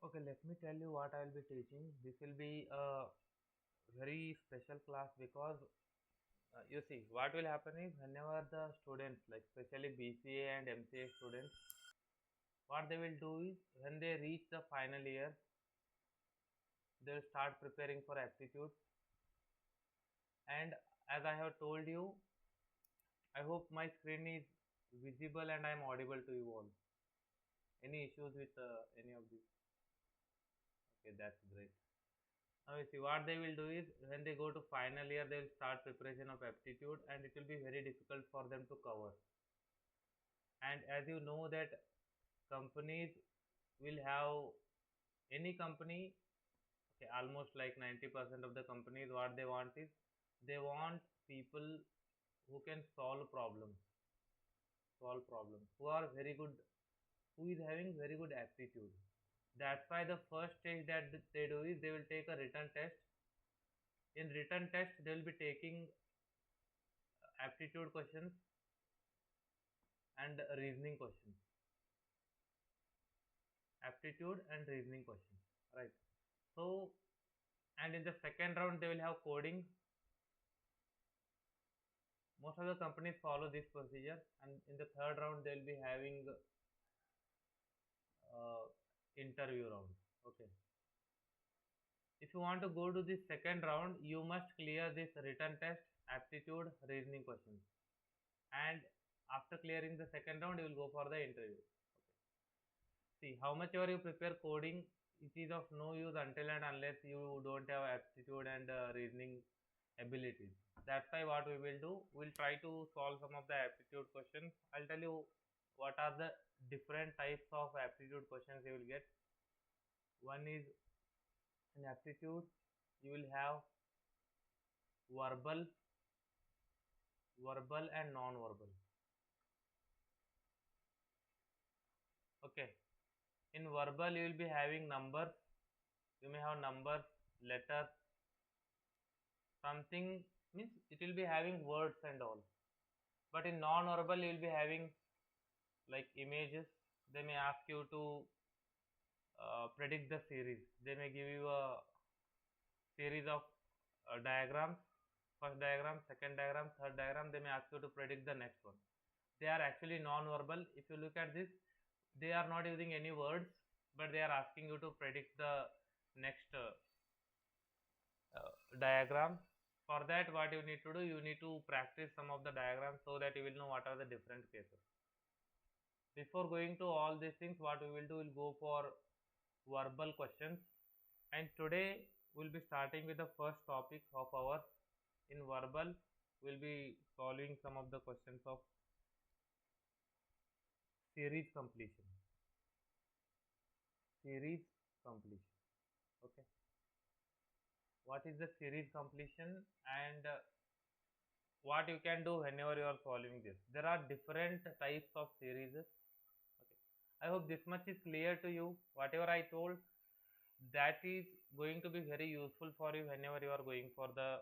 Okay, let me tell you what I will be teaching. This will be a very special class because you see what will happen is whenever the students, like especially BCA and MCA students, what they will do is when they reach the final year, they will start preparing for aptitude. And as I have told you, I hope my screen is visible and I am audible to you all. Any issues with any of these? Okay, that's great. Now you see what they will do is when they go to final year they will start preparation of aptitude and it will be very difficult for them to cover. And as you know that companies will have any company, okay, almost like 90% of the companies what they want is they want people who can solve problems, who are very good, who is having very good aptitude. That's why the first stage that they do is they will take a written test. In written test they will be taking aptitude questions and reasoning questions, aptitude and reasoning questions, right? So, and in the second round they will have coding. Most of the companies follow this procedure, and in the third round they will be having uh, interview round. Okay, if you want to go to the second round you must clear this written test, aptitude, reasoning questions, and after clearing the second round you will go for the interview. Okay. See, how much ever you prepare coding, it is of no use until and unless you don't have aptitude and reasoning abilities. That's why what we will do, we'll try to solve some of the aptitude questions. I'll tell you what are the different types of aptitude questions you will get. One is in aptitude, you will have verbal, verbal and non-verbal. Okay. In verbal, you will be having numbers. You may have numbers, letters, something means it will be having words and all. But in non-verbal, you will be having like images. They may ask you to predict the series. They may give you a series of diagrams. First diagram, second diagram, third diagram. They may ask you to predict the next one. They are actually non-verbal. If you look at this, they are not using any words, but they are asking you to predict the next diagram. For that, what you need to do, you need to practice some of the diagrams so that you will know what are the different cases. Before going to all these things, what we will do, we'll go for verbal questions. And today we'll be starting with the first topic of ours. In verbal, we'll be solving some of the questions of series completion. Series completion. Okay. What is the series completion and what you can do whenever you are solving this? There are different types of series. Okay. I hope this much is clear to you. Whatever I told, that is going to be very useful for you whenever you are going for the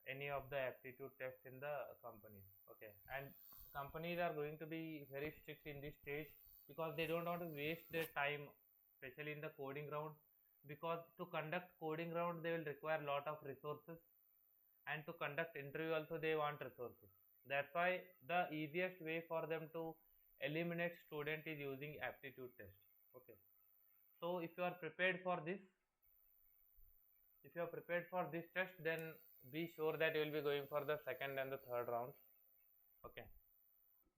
any of the aptitude tests in the companies. Okay, and companies are going to be very strict in this stage because they don't want to waste their time, especially in the coding round, because to conduct coding round they will require lot of resources, and to conduct interview also they want resources. That's why the easiest way for them to eliminate student is using aptitude test. Okay, so if you are prepared for this, if you are prepared for this test, then be sure that you will be going for the second and the third round. Okay,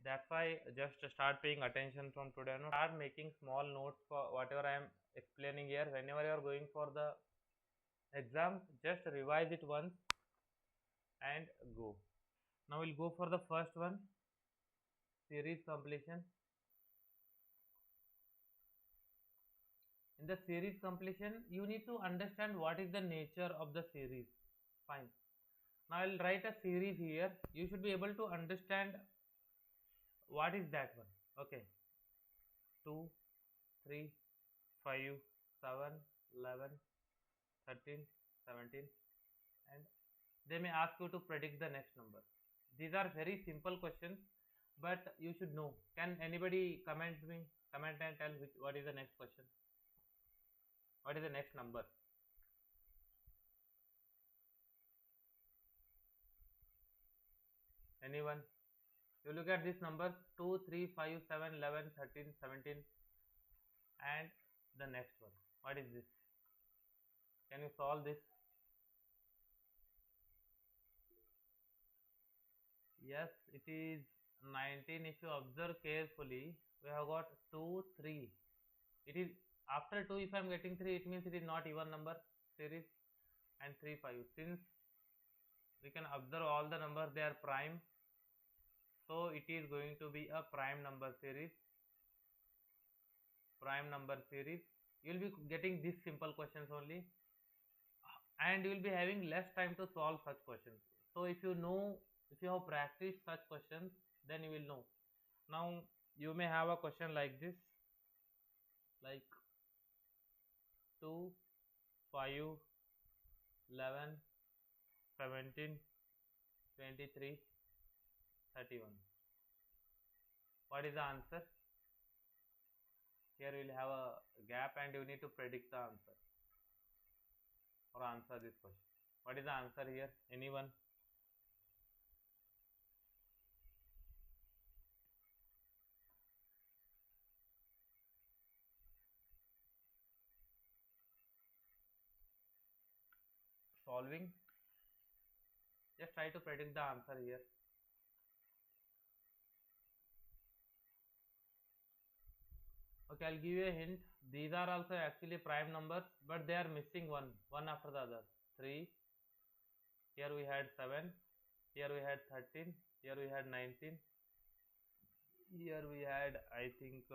that's why just start paying attention from today on. Start making small notes for whatever I am explaining here. Whenever you are going for the exam, just revise it once and go. Now we'll go for the first one, series completion. In the series completion, you need to understand what is the nature of the series. Fine. Now I'll write a series here. You should be able to understand what is that one. Okay. 2, 3, 5, 7, 11, 13, 17, and they may ask you to predict the next number. These are very simple questions, but you should know. Can anybody comment and tell what is the next question? What is the next number? Anyone? You look at these numbers 2, 3, 5, 7, 11, 13, 17, and the next one. What is this? Can you solve this? Yes, it is 19. If you observe carefully, we have got 2, 3. It is after 2, if I am getting 3, it means it is not even number series, and 3, 5. Since we can observe all the numbers, they are prime, so it is going to be a prime number series. Prime number series. You will be getting these simple questions only, and you will be having less time to solve such questions. So if you know, if you have practiced such questions, then you will know. Now you may have a question like this, like 2, 5, 11, 17, 23, 31. What is the answer? Here we will have a gap and you need to predict the answer or answer this question. What is the answer here? Anyone? Solving? Just try to predict the answer here. Okay, I'll give you a hint. These are also actually prime numbers, but they are missing one after the other. 3, here we had 7, here we had 13, here we had 19, here we had I think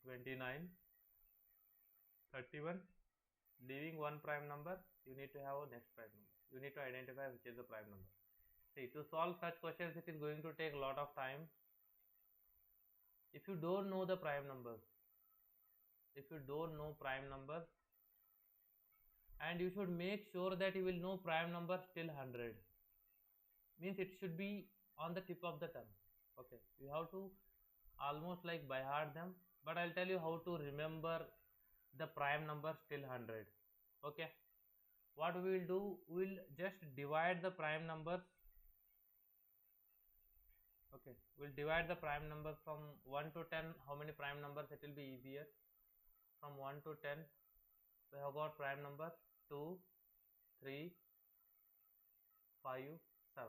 29, 31. Leaving one prime number, you need to have a next prime number. You need to identify which is the prime number. See, to solve such questions, it is going to take a lot of time. If you don't know the prime numbers, and you should make sure that you will know prime numbers till 100, means it should be on the tip of the tongue. Okay, you have to almost like by heart them, but I'll tell you how to remember the prime numbers till 100. Okay, what we will do, we will just divide the prime numbers. Okay, we'll divide the prime numbers from 1 to 10. How many prime numbers? It will be easier. From 1 to 10, we have got prime numbers 2, 3, 5, 7.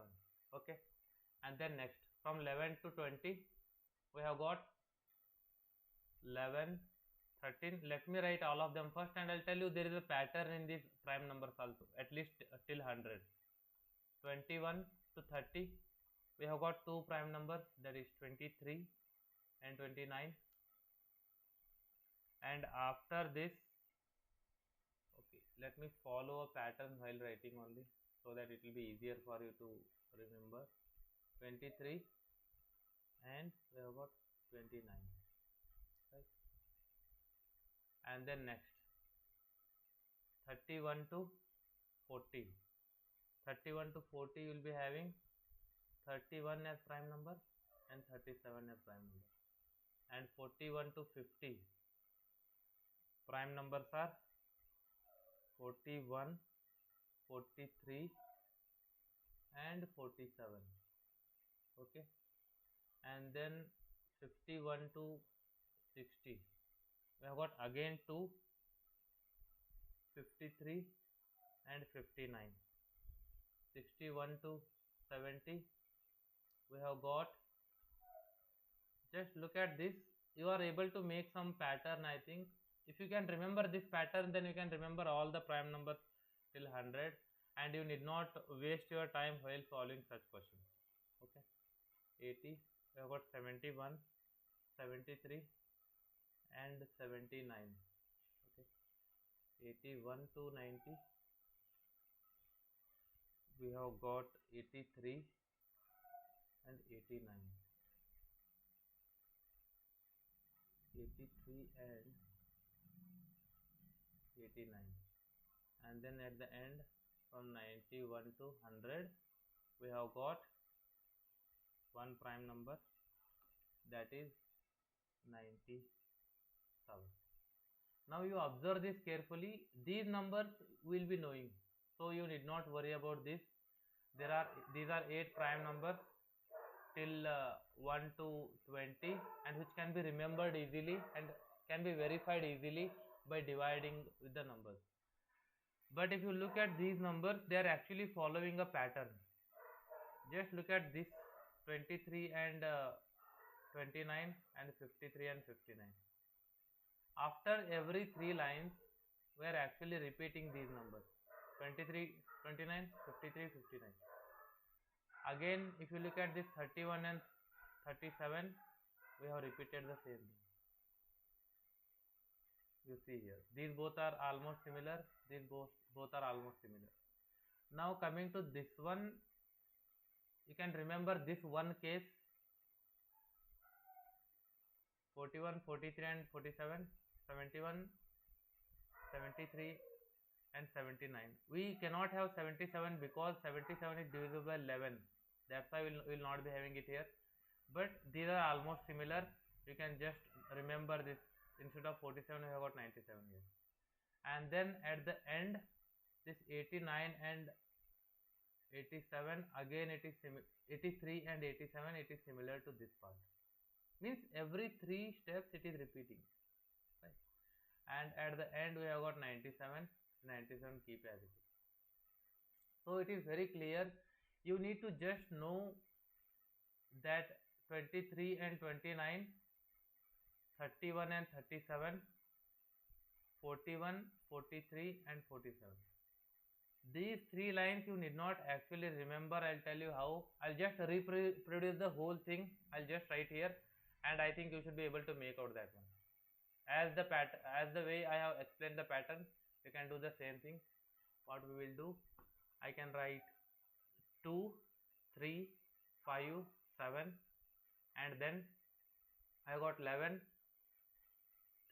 Okay, and then next from 11 to 20, we have got 11, 13. Let me write all of them first, and I'll tell you there is a pattern in these prime numbers also, at least till 100. 21 to 30, we have got two prime numbers, that is 23 and 29. And after this, okay, let me follow a pattern while writing only, so that it will be easier for you to remember. 23 and we have got 29, right? And then next 31 to 40. 31 to 40, you will be having 31 as prime number and 37 as prime number. And 41 to 50, prime numbers are 41, 43 and 47. Okay, and then 51 to 60, we have got again 2, 53 and 59. 61 to 70, we have got, just look at this, you are able to make some pattern. I think if you can remember this pattern, then you can remember all the prime numbers till 100, and you need not waste your time while solving such questions. Okay, 80, we have got 71, 73 and 79. Okay, 81 to 90, we have got 83 and 89. 83 and 89. And then at the end, from 91 to 100, we have got one prime number, that is 97. Now you observe this carefully. These numbers will be knowing, so you need not worry about this. These are 8 prime numbers till 1 to 20, and which can be remembered easily and can be verified easily by dividing with the numbers. But if you look at these numbers, they are actually following a pattern. Just look at this 23 and 29 and 53 and 59. After every 3 lines, we are actually repeating these numbers: 23, 29, 53, 59. Again, if you look at this 31 and 37, we have repeated the same thing. You see here, these both are almost similar. These both are almost similar. Now coming to this one, you can remember this one case: 41, 43 and 47, 71, 73 and 79. We cannot have 77 because 77 is divisible by 11. That's why we will not be having it here. But these are almost similar. You can just remember this. Instead of 47, we have got 97 here. And then at the end, this 89 and 87, again it is 83 and 87, it is similar to this part. Means every 3 steps it is repeating, right? And at the end we have got 97, 97 keep as it is. So it is very clear. You need to just know that 23 and 29, 31 and 37, 41, 43 and 47. These 3 lines you need not actually remember. I'll tell you how. I'll just reproduce the whole thing. I'll just write here, and I think you should be able to make out that one. As the way I have explained the pattern, you can do the same thing. What we will do, I can write 2, 3, 5, 7, and then I got 11,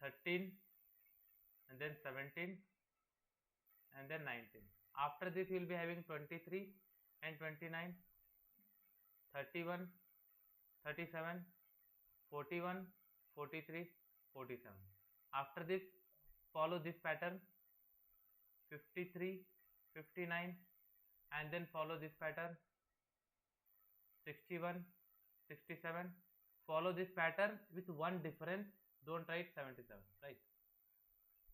13, and then 17, and then 19. After this we will be having 23 and 29, 31, 37, 41, 43, 47. After this, follow this pattern: 53, 59, and then follow this pattern: 61, 67. Follow this pattern with one difference. Don't write 77, right?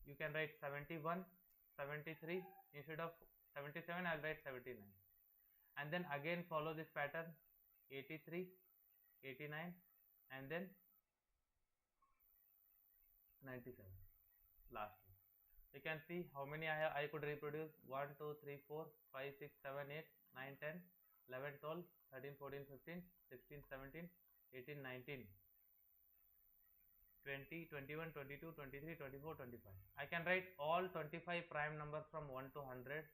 You can write 71, 73. Instead of 77, I'll write 79. And then again follow this pattern: 83, 89, and then 97. Last one. You can see how many I could reproduce: 1, 2, 3, 4, 5, 6, 7, 8, 9, 10, 11, 12, 13, 14, 15, 16, 17, 18, 19, 20, 21, 22, 23, 24, 25. I can write all 25 prime numbers from 1 to 100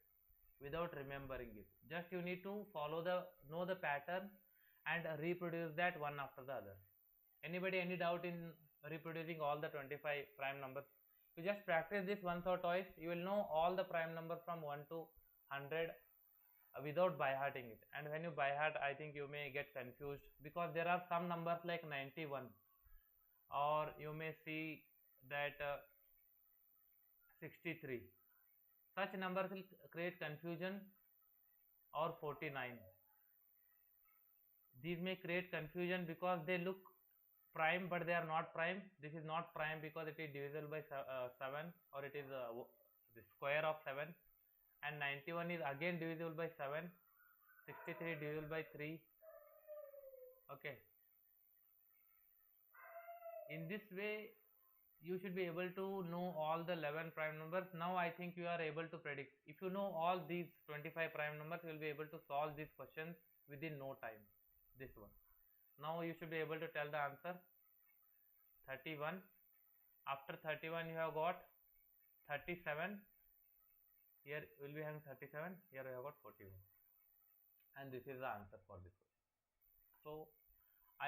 without remembering it. Just you need to know the pattern and reproduce that one after the other. Anybody any doubt in reproducing all the 25 prime numbers? You just practice this once or twice. You will know all the prime numbers from 1 to 100 without by hearting it. And when you by heart, I think you may get confused because there are some numbers like 91, or you may see that 63. Such numbers will create confusion, or 49. These may create confusion because they look prime but they are not prime. This is not prime because it is divisible by 7, or it is the square of 7, and 91 is again divisible by 7, 63 divisible by 3. Okay, in this way you should be able to know all the 11 prime numbers. Now I think you are able to predict. If you know all these 25 prime numbers, you will be able to solve these questions within no time. This one. Now you should be able to tell the answer: 31. After 31 you have got 37. Here we will be having 37. Here we have got 41. And this is the answer for this one. So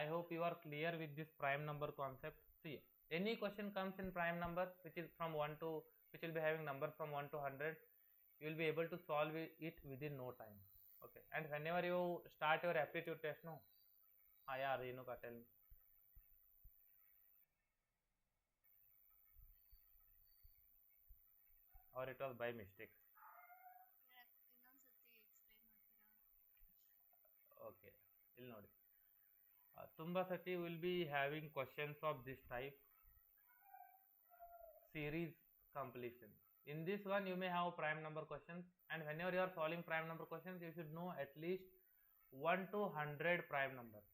I hope you are clear with this prime number concept. See, any question comes in prime number which is from 1 to, which will be having numbers from 1 to 100, you will be able to solve it within no time. Okay, and whenever you start your aptitude test, no, yeah, Renuka, tell me. or it was by mistake? Okay, ಇಲ್ಲಿ ನೋಡಿ. ತುಂಬಾ ಸತಿ will be having questions of this type, series completion. In this one you may have prime number questions, and whenever you are solving prime number questions you should know at least 1 to 100 prime numbers.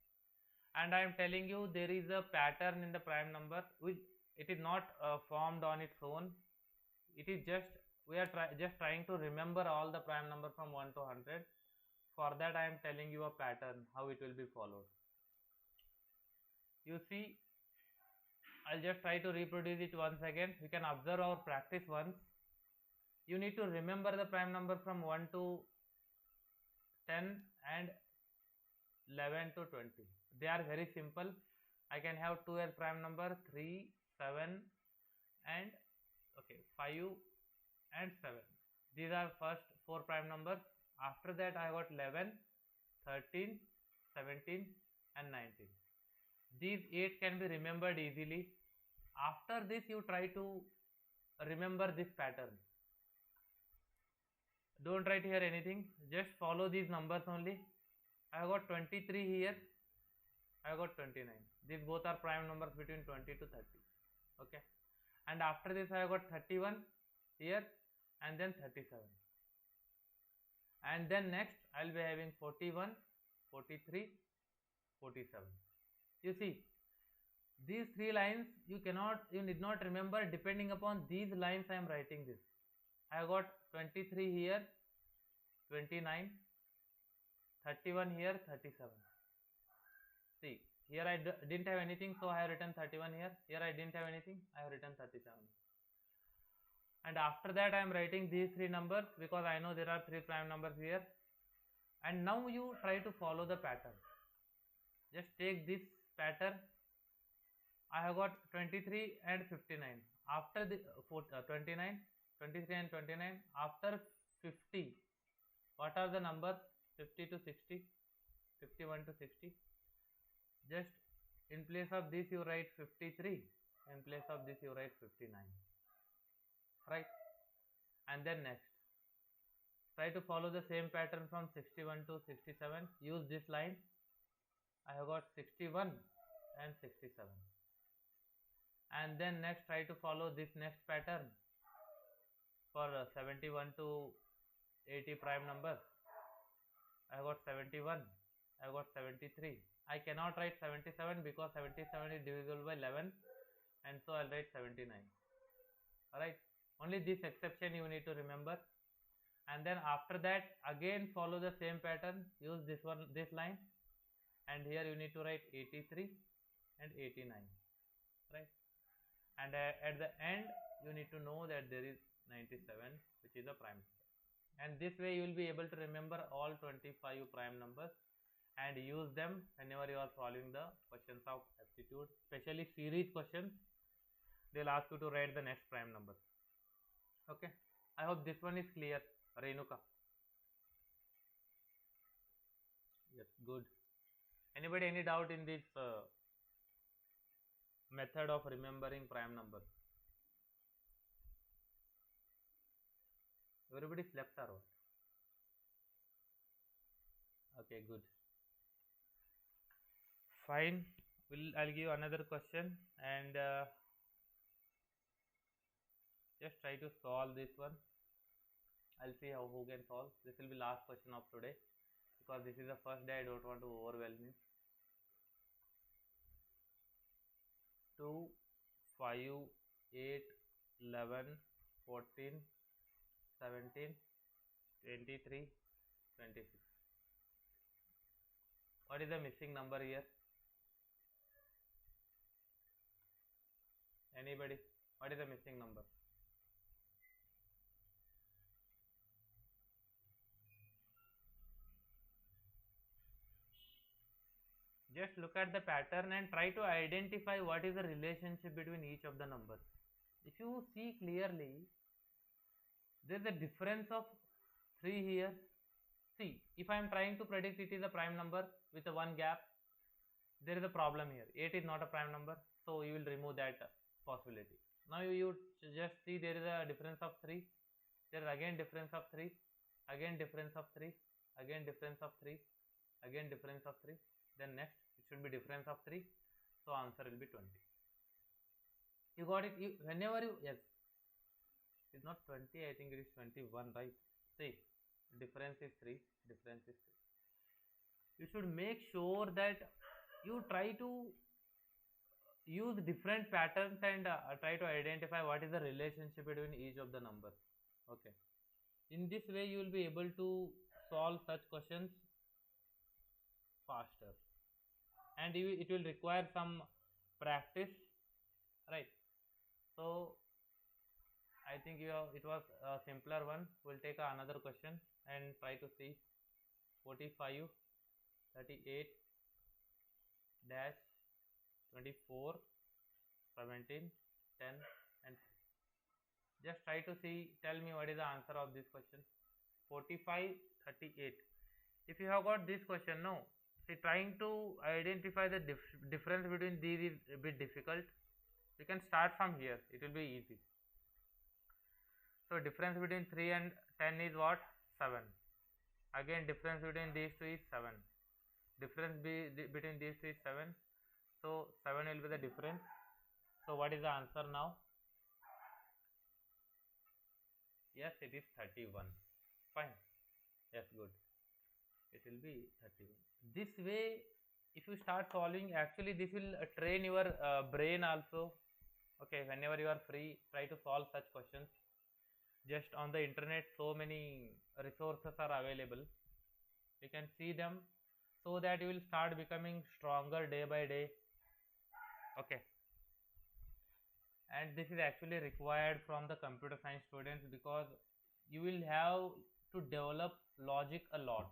And I am telling you, there is a pattern in the prime number which it is not formed on its own. It is just we are just trying to remember all the prime number from 1 to 100. For that I am telling you a pattern how it will be followed. You see, I'll just try to reproduce it once again. You can observe our practice once. You need to remember the prime number from 1 to 10 and 11 to 20. They are very simple. I can have 2 as prime number, 3, 7 and okay 5 and 7. These are first 4 prime numbers. After that I got 11, 13, 17 and 19. These 8 can be remembered easily. After this you try to remember this pattern. Don't write here anything, just follow these numbers only. I got 23 here, I got 29. These both are prime numbers between 20 to 30. Okay, and after this I got 31 here and then 37, and then next I'll be having 41, 43, 47. You see, these 3 lines you need not remember. Depending upon these lines I am writing this. I got 23 here, 29, 31 here, 37. See, here I didn't have anything, so I have written 31 here. Here I didn't have anything, I have written 37. And after that I am writing these 3 numbers because I know there are 3 prime numbers here. And now you try to follow the pattern. Just take this pattern. I have got 23 and 59. After the 29, 23 and 29. After 50, what are the numbers? 50 to 60, 51 to 60. Just in place of this you write 53, in place of this you write 59, right? And then next try to follow the same pattern from 61 to 67. Use this line. I have got 61 and 67. And then next try to follow this next pattern for 71 to 80 prime numbers. I got 71, I got 73. I cannot write 77 because 77 is divisible by 11, and so I'll write 79. Alright, only this exception you need to remember. And then after that again follow the same pattern. Use this line, and here you need to write 83 and 89, right? And at the end you need to know that there is 97, which is a prime number. And this way you will be able to remember all 25 prime numbers and use them whenever you are solving the questions of aptitude, especially series questions. They'll ask you to write the next prime number. Okay, I hope this one is clear. Renuka? Yes, good. Anybody any doubt in this method of remembering prime numbers? Everybody slept or what? Okay, good. Fine. I'll give you another question, and just try to solve this one. I'll see who can solve. This will be last question of today because this is the first day. I don't want to overwhelm you. 2, 5, 8, 11, 14, 17, 23, 26. What is the missing number here? Anybody? What is the missing number? Just look at the pattern and try to identify what is the relationship between each of the numbers. If you see clearly, there is a difference of 3 here. See, if I am trying to predict it is a prime number with a 1 gap, there is a problem here. 8 is not a prime number, so you will remove that possibility. Now you just see there is a difference of 3. There is again difference of 3, again difference of 3, again difference of 3, again difference of 3, then next it should be difference of 3, so answer will be 20. You got it? Whenever you, yes, it's not 20, I think it is 21, right? See, difference is 3, difference is 3. You should make sure that you try to use different patterns and try to identify what is the relationship between each of the numbers. Okay. In this way, you will be able to solve such questions faster, and it will require some practice, right? So I think it was a simpler one. We'll take another question and try to see 45, 38, dash 24, 17, 10, and 3. Just try to see, tell me what is the answer of this question. 45, 38. If you have got this question, no, see, trying to identify the difference between these is a bit difficult. You can start from here, it will be easy. So difference between 3 and 10 is what? 7. Again difference between these two is 7. Difference between these two is 7. So 7 will be the difference. So what is the answer now? Yes, it is 31. Fine. Yes, good. It will be 31. This way, if you start solving, actually this will train your brain also. Okay, whenever you are free, try to solve such questions. Just on the internet, so many resources are available. You can see them, so that you will start becoming stronger day by day. Okay. And this is actually required from the computer science students, because you will have to develop logic a lot,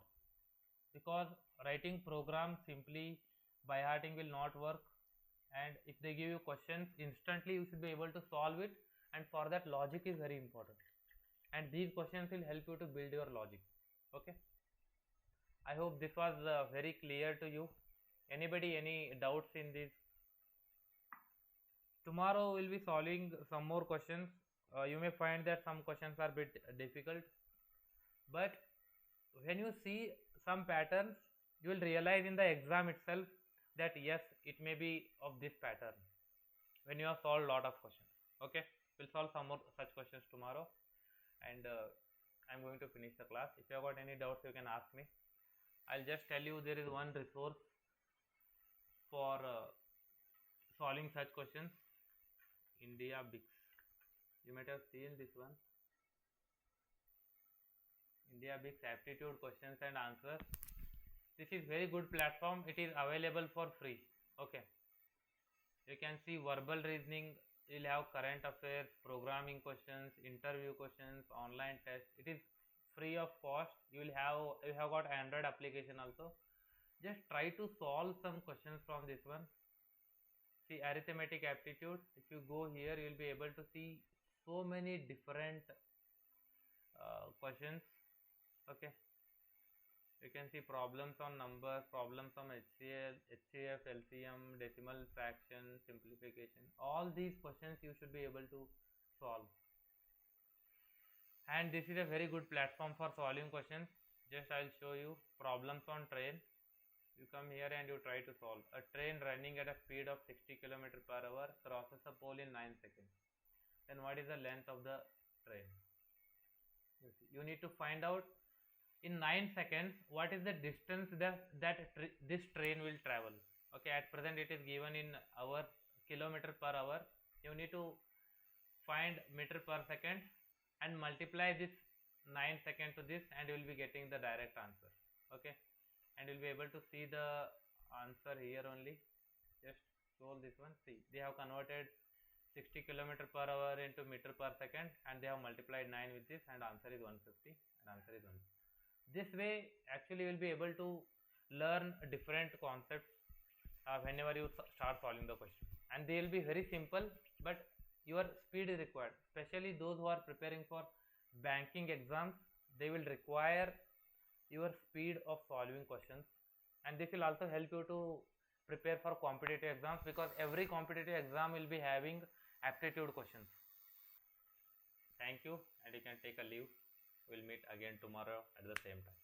because writing programs simply by hearting will not work, and if they give you questions instantly, you should be able to solve it, and for that logic is very important, and these questions will help you to build your logic. Okay, I hope this was very clear to you. Anybody any doubts in this? Tomorrow we'll be solving some more questions. You may find that some questions are a bit difficult, but when you see some patterns, you will realize in the exam itself that yes, it may be of this pattern when you have solved a lot of questions. Okay, we'll solve some more such questions tomorrow, and I'm going to finish the class. If you have got any doubts, you can ask me. I'll just tell you, there is one resource for solving such questions, India Bix. You might have seen this one, India Bix aptitude questions and answers. This is very good platform. It is available for free. Okay, you can see verbal reasoning, you'll have current affairs, programming questions, interview questions, online tests. It is free of cost. You have got Android application also. Just try to solve some questions from this one. See, arithmetic aptitude, if you go here, you will be able to see so many different questions. Okay, you can see problems on numbers, problems on HCL, HCF, LCM, decimal fraction, simplification. All these questions you should be able to solve, and this is a very good platform for solving questions. Just I'll show you problems on train. You come here and you try to solve. A train running at a speed of 60 km per hour crosses a pole in 9 seconds. Then what is the length of the train? You need to find out in 9 seconds what is the distance that this train will travel. Okay, at present it is given in hour, kilometer per hour. You need to find meter per second and multiply this 9 seconds to this, and you will be getting the direct answer. Okay, and you will be able to see the answer here only. Just scroll this one. See, they have converted 60 km per hour into meter per second, and they have multiplied 9 with this, and answer is 150, and answer is 1. This way actually you will be able to learn different concepts whenever you start solving the question, and they will be very simple, but your speed is required, especially those who are preparing for banking exams. They will require your speed of solving questions, and this will also help you to prepare for competitive exams, because every competitive exam will be having aptitude questions. Thank Thank you, and you can take a leave. We'll meet again tomorrow at the same time.